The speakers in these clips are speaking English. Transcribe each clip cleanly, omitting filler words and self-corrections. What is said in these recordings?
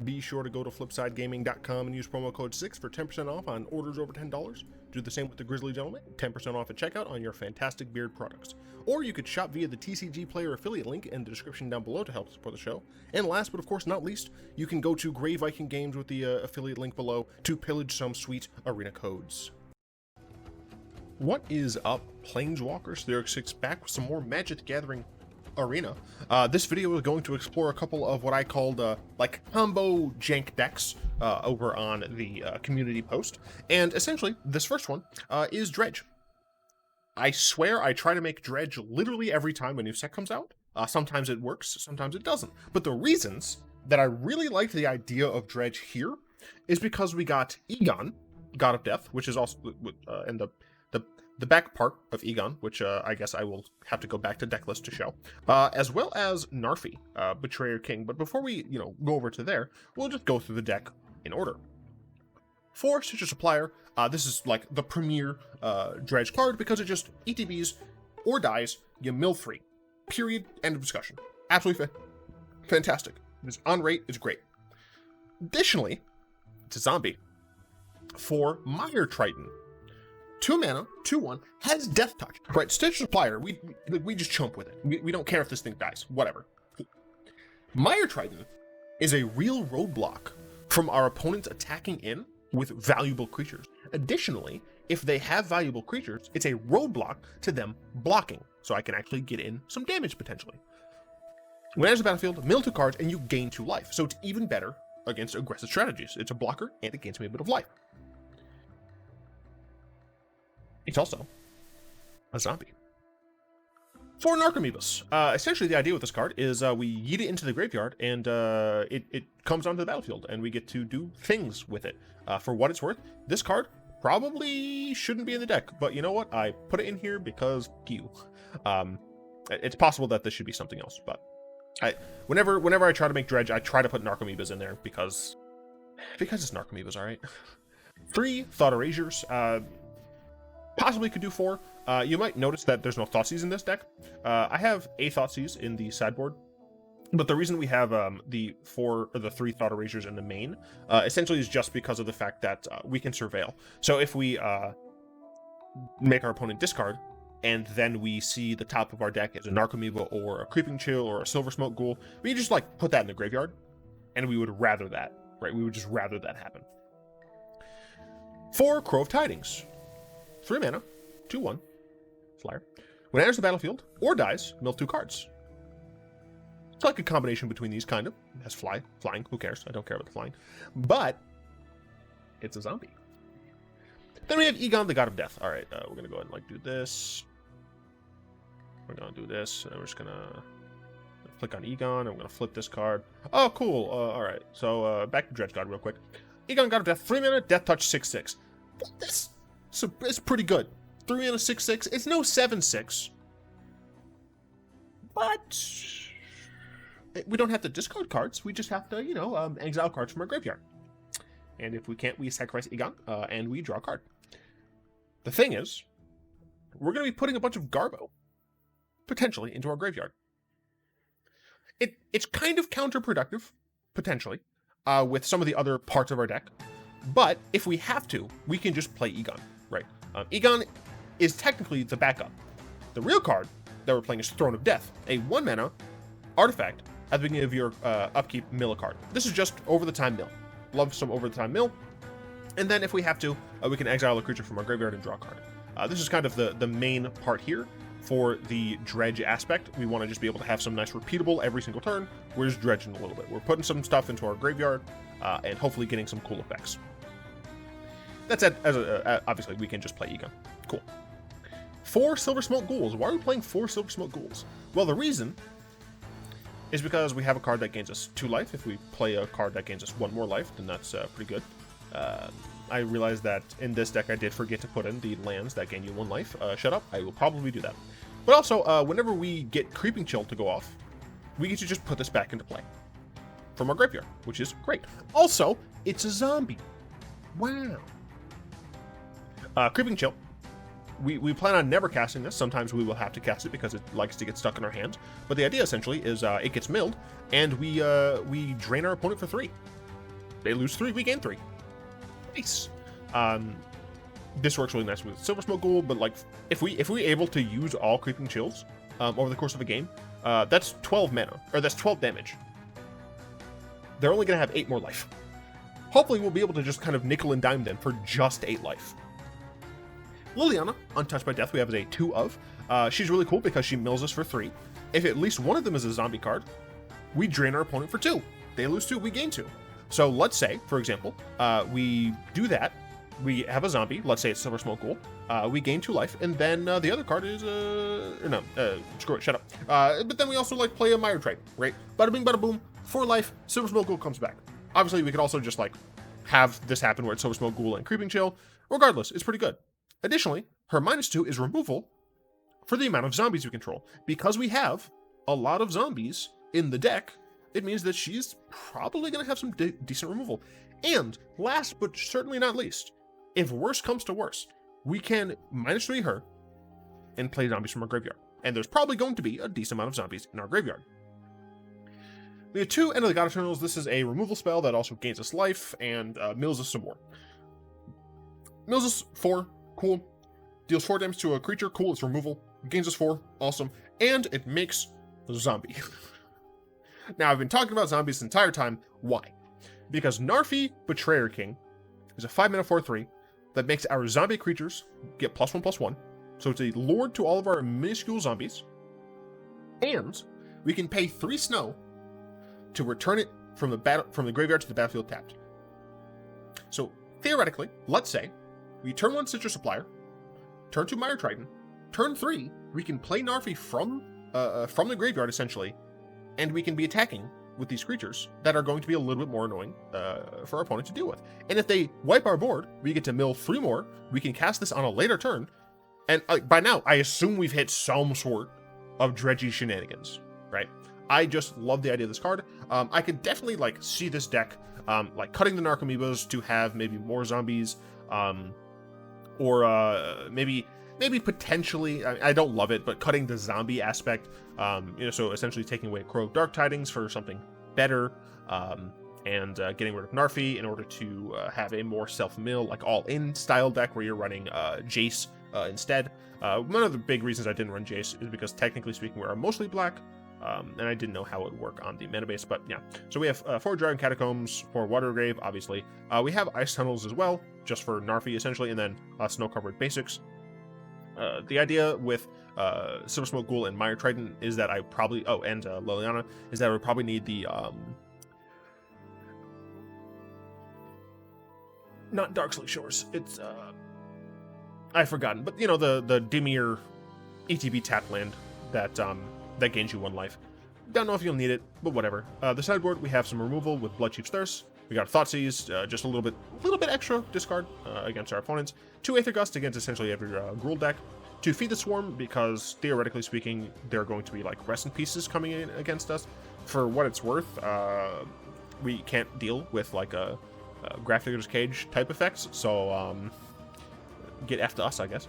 Be sure to go to flipsidegaming.com and use promo code 6 for 10% off on orders over $10. Do the same with the Grizzly Gentleman, 10% off at checkout on your fantastic beard products. Or you could shop via the TCG Player affiliate link in the description down below to help support the show. And last but of course not least, you can go to Grey Viking Games with the affiliate link below to pillage some sweet arena codes. What is up, Planeswalkers? They're back with some more Magic the Gathering Arena. This video is going to explore a couple of what I called like combo jank decks over on the community post, and essentially this first one is Dredge. I swear I try to make Dredge literally every time a new set comes out. Sometimes it works, sometimes it doesn't, but the reasons that I really liked the idea of Dredge here is because we got Egon, God of Death, which is also and the back part of Egon, which I guess I will have to go back to Decklist to show, as well as Narfi, Betrayer King. But before we, go over to there, we'll just go through the deck in order. Forrest is your supplier. This is like the premier Dredge card because it just ETBs or dies, you mill 3. Period. End of discussion. Absolutely fantastic. It's on rate, it's great. Additionally, it's a zombie. For Mire Triton. 2 mana, 2/1, has Death Touch. Right, Stitch Supplier, we just chump with it. We don't care if this thing dies, whatever. Mire Triton is a real roadblock from our opponents attacking in with valuable creatures. Additionally, if they have valuable creatures, it's a roadblock to them blocking, so I can actually get in some damage potentially. When it enters the battlefield, mill 2 cards and you gain 2 life, so it's even better against aggressive strategies. It's a blocker and it gains me a bit of life. It's also a zombie. For Narcomoebas, essentially the idea with this card is we yeet it into the graveyard and it comes onto the battlefield and we get to do things with it. For what it's worth, this card probably shouldn't be in the deck, but you know what? I put it in here because you. It's possible that this should be something else, but whenever I try to make Dredge, I try to put Narcomoebas in there because it's Narcomoebas, all right? 3 Thought Erasures. Possibly could do 4. You might notice that there's no Thoughtseize in this deck. I have a Thoughtseize in the sideboard, but the reason we have the 3 Thought Erasures in the main essentially is just because of the fact that we can surveil. So if we make our opponent discard, and then we see the top of our deck as a Narcomoeba or a Creeping Chill or a Silver Smoke Ghoul, we just like put that in the graveyard, and we would rather that, right? We would just rather that happen. 4 Crow of Tidings. 3 mana, 2/1, flyer. When it enters the battlefield or dies, mill 2 cards. It's like a combination between these, kind of. It has flying, who cares? I don't care about the flying. But it's a zombie. Then we have Egon, the God of Death. All right, we're going to go ahead and do this. We're going to do this, and we're just going to click on Egon. I'm going to flip this card. Oh, cool. All right, so back to Dredge God real quick. Egon, God of Death, 3 mana, Death Touch, 6/6. So it's pretty good. 3 mana, 6/6. It's no 7/6, but we don't have to discard cards. We just have to, exile cards from our graveyard. And if we can't, we sacrifice Egon and we draw a card. The thing is, we're going to be putting a bunch of Garbo potentially into our graveyard. It's kind of counterproductive potentially with some of the other parts of our deck, but if we have to, we can just play Egon. Right. Egon is technically the backup. The real card that we're playing is Throne of Death, a 1 mana artifact at the beginning of your upkeep, mill a card. This is just over the time mill. Love some over the time mill. And then if we have to, we can exile a creature from our graveyard and draw a card. This is kind of the main part here for the Dredge aspect. We want to just be able to have some nice repeatable every single turn. We're just dredging a little bit. We're putting some stuff into our graveyard and hopefully getting some cool effects. That's it. Obviously, we can just play Egon. Cool. 4 Silver Smoke Ghouls. Why are we playing 4 Silver Smoke Ghouls? Well, the reason is because we have a card that gains us 2 life. If we play a card that gains us 1 more life, then that's pretty good. I realized that in this deck I did forget to put in the lands that gain you 1 life. Shut up. I will probably do that. But also, whenever we get Creeping Chill to go off, we get to just put this back into play from our graveyard, which is great. Also, it's a zombie. Wow. Creeping Chill. We plan on never casting this. Sometimes we will have to cast it because it likes to get stuck in our hands. But the idea essentially is it gets milled, and we drain our opponent for 3. They lose 3, we gain 3. Nice. This works really nice with Silver Smoke Ghoul, but like if we able to use all Creeping Chills over the course of a game, that's 12 mana, or that's 12 damage. They're only gonna have 8 more life. Hopefully we'll be able to just kind of nickel and dime them for just 8 life. Liliana, Untouched by Death, we have as a 2 of. She's really cool because she mills us for 3. If at least one of them is a zombie card, we drain our opponent for 2. They lose 2, we gain 2. So let's say, for example, we do that. We have a zombie, let's say it's Silver Smoke Ghoul. We gain 2 life, and then the other card is, screw it, shut up. But then we also like play a Mire Triton, right? Bada bing, bada boom, 4 life, Silver Smoke Ghoul comes back. Obviously, we could also just like have this happen where it's Silver Smoke Ghoul and Creeping Chill. Regardless, it's pretty good. Additionally, her -2 is removal for the amount of zombies we control. Because we have a lot of zombies in the deck, it means that she's probably going to have some decent removal. And last but certainly not least, if worse comes to worse, we can -3 her and play zombies from our graveyard. And there's probably going to be a decent amount of zombies in our graveyard. We have 2 End of the God Eternals. This is a removal spell that also gains us life and mills us some more. Mills us 4, cool. Deals 4 damage to a creature, cool, it's removal. Gains us 4, awesome. And it makes a zombie. Now, I've been talking about zombies this entire time. Why? Because Narfi, Betrayer King, is a 5-mana 4/3 that makes our zombie creatures get +1/+1. So it's a lord to all of our minuscule zombies. And we can pay 3 snow to return it from the graveyard to the battlefield tapped. So theoretically, let's say we turn 1 Citrus Supplier, turn 2 Mire Triton, turn 3 we can play Narfi from the graveyard essentially, and we can be attacking with these creatures that are going to be a little bit more annoying for our opponent to deal with. And if they wipe our board, we get to mill 3 more. We can cast this on a later turn, and by now I assume we've hit some sort of dredgy shenanigans, right? I just love the idea of this card. I could definitely like see this deck like cutting the Narcomoebas to have maybe more zombies, or maybe potentially, I don't love it, but cutting the zombie aspect, so essentially taking away Crow Dark Tidings for something better, and getting rid of Narfi in order to have a more self-mill, like all-in style deck where you're running Jace instead. One of the big reasons I didn't run Jace is because technically speaking, we are mostly black, and I didn't know how it would work on the mana base, but yeah. So we have 4 Dragon Catacombs, 4 Water Grave, obviously. We have Ice Tunnels as well, just for Narfi essentially, and then Snow-Covered Basics. The idea with Silver Smoke Ghoul and Mire Triton is that I probably, and Liliana, is that I would probably need the, not Darksley Shores, it's, I've forgotten, but the Dimir ETB tap land that gains you 1 life. Don't know if you'll need it, but whatever. The sideboard, we have some removal with Bloodchief's Thirst. We got Thoughtseize, just a little bit extra discard against our opponents. 2 Aether Gust against essentially every Gruul deck. 2 Feed the Swarm, because theoretically speaking, there are going to be like Rest in Pieces coming in against us. For what it's worth, we can't deal with like a Grafdigger's Cage type effects, so get F to us, I guess.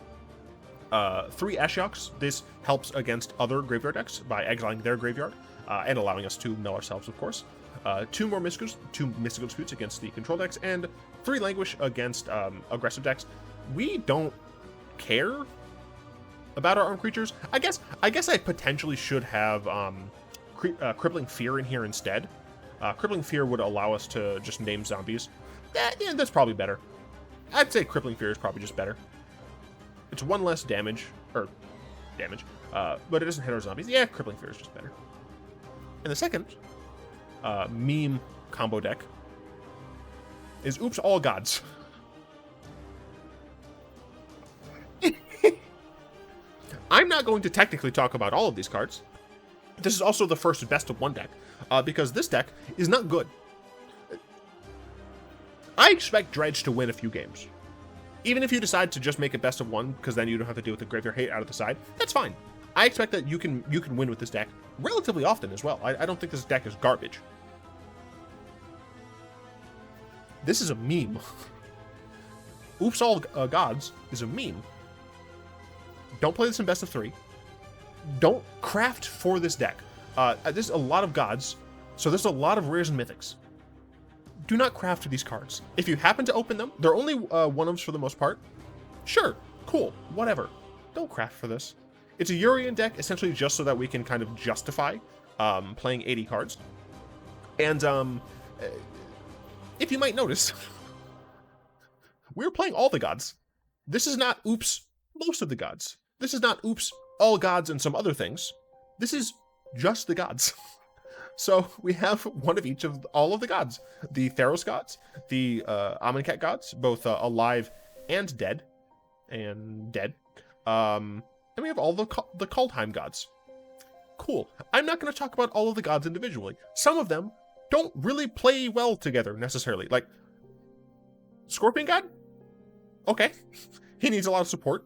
3 Ashioks. This helps against other graveyard decks by exiling their graveyard and allowing us to mill ourselves, of course. 2 more two Mystical Disputes against the control decks, and 3 Languish against aggressive decks. We don't care about our armed creatures. I guess I potentially should have Crippling Fear in here instead. Crippling Fear would allow us to just name zombies. Yeah, that's probably better. I'd say Crippling Fear is probably just better. It's 1 less damage, but it doesn't hit our zombies. Yeah, Crippling Fear is just better. And the second meme combo deck is Oops All Gods. I'm not going to technically talk about all of these cards. This is also the first best of 1 deck, because this deck is not good. I expect Dredge to win a few games. Even if you decide to just make it best of 1, because then you don't have to deal with the Graveyard Hate out of the side, that's fine. I expect that you can win with this deck relatively often as well. I don't think this deck is garbage. This is a meme. Oops All Gods is a meme. Don't play this in best of 3. Don't craft for this deck. There's a lot of gods, so there's a lot of rares and mythics. do not craft these cards. If you happen to open them, they're only one-ofs for the most part. Sure, cool, whatever. Don't craft for this. It's a Urian deck, essentially just so that we can kind of justify playing 80 cards. And if you might notice, we're playing all the gods. This is not oops, most of the gods. This is not oops, all gods and some other things. This is just the gods. So we have one of each of all of the gods. The Theros gods, the Amonkhet gods, both alive and dead. And we have all the Kaldheim gods. Cool. I'm not going to talk about all of the gods individually. Some of them don't really play well together necessarily. Like, Scorpion God? Okay. He needs a lot of support.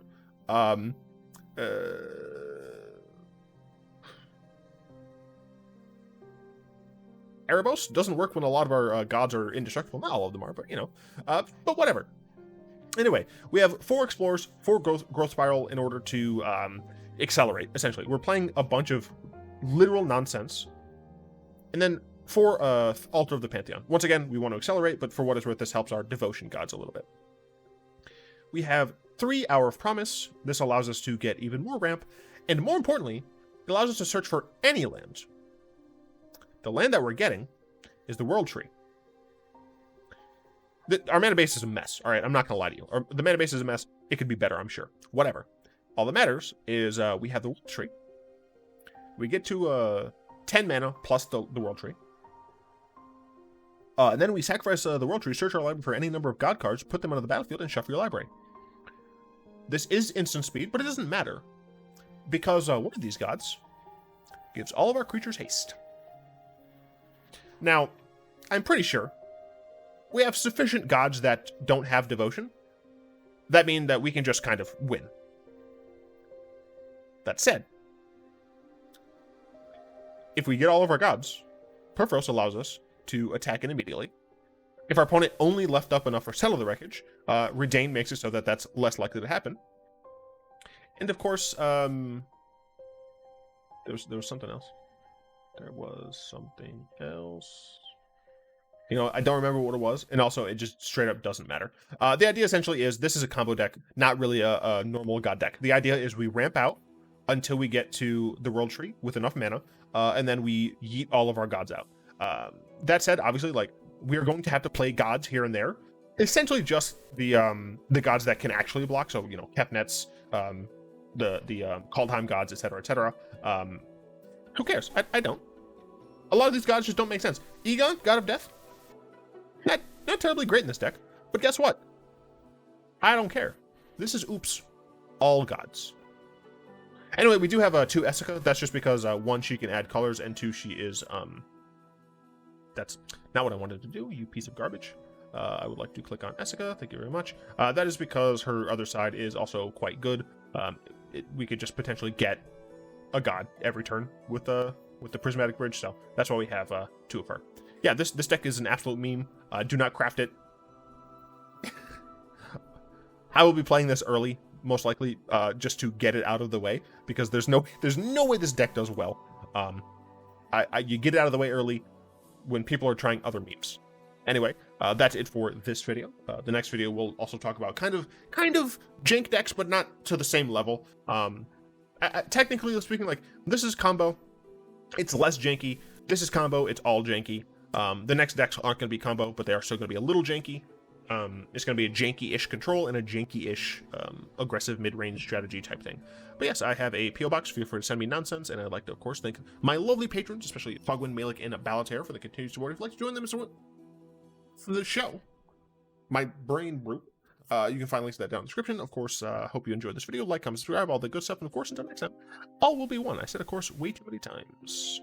Erebos doesn't work when a lot of our gods are indestructible. Not all of them are, but you know. But whatever. Anyway, we have 4 Explorers, 4 growth Spiral in order to accelerate, essentially. We're playing a bunch of literal nonsense. And then 4 Altar of the Pantheon. Once again, we want to accelerate, but for what it's worth, this helps our devotion gods a little bit. We have 3 Hour of Promise. This allows us to get even more ramp. And more importantly, it allows us to search for any land. The land that we're getting is the World Tree. Our mana base is a mess. All right, I'm not going to lie to you. The mana base is a mess. It could be better, I'm sure. Whatever. All that matters is we have the World Tree. We get to 10 mana plus the World Tree. And then we sacrifice the World Tree, search our library for any number of God cards, put them onto the battlefield, and shuffle your library. This is instant speed, but it doesn't matter. Because one of these gods gives all of our creatures haste. Now, I'm pretty sure we have sufficient gods that don't have devotion. That means that we can just kind of win. That said, if we get all of our gods, Perforos allows us to attack it immediately. If our opponent only left up enough for Settle the Wreckage, Redain makes it so that that's less likely to happen. And of course, there was something else. There was something else. You know, I don't remember what it was, and also it just straight up doesn't matter. The idea essentially is this is a combo deck, not really a normal god deck. The idea is we ramp out until we get to the World Tree with enough mana, and then we yeet all of our gods out. That said, obviously, like, we're going to have to play gods here and there. Essentially just the gods that can actually block, so, you know, Kepnets, the Kaldheim gods, etc., etc. Who cares? I don't. A lot of these gods just don't make sense. Egon, God of Death? Not terribly great in this deck, but guess what? I don't care. This is oops, all gods. Anyway, we do have 2 Essica. That's just because 1, she can add colors, and 2, she is that's not what I wanted to do, you piece of garbage. I would like to click on Essica. Thank you very much. That is because her other side is also quite good. We could just potentially get a god every turn with the Prismatic Bridge, so that's why we have 2 of her. Yeah, this deck is an absolute meme. Do not craft it. I will be playing this early, most likely, just to get it out of the way, because there's no way this deck does well. You get it out of the way early when people are trying other memes. Anyway, that's it for this video. The next video we'll also talk about kind of jank decks, but not to the same level. Technically speaking, like, this is combo. It's less janky. This is combo. It's all janky. The next decks aren't going to be combo, but they are still going to be a little janky. It's going to be a janky-ish control and a janky-ish aggressive mid-range strategy type thing. But yes, I have a P.O. box. Feel free to send me nonsense, and I'd like to, of course, thank my lovely patrons, especially Fogwind, Malik, and Balater for the continued support. If you'd like to join them for the show, my brain brew, you can find links to that down in the description. Of course, hope you enjoyed this video. Like, comment, subscribe, all the good stuff, and of course, until next time, all will be one. I said, of course, way too many times.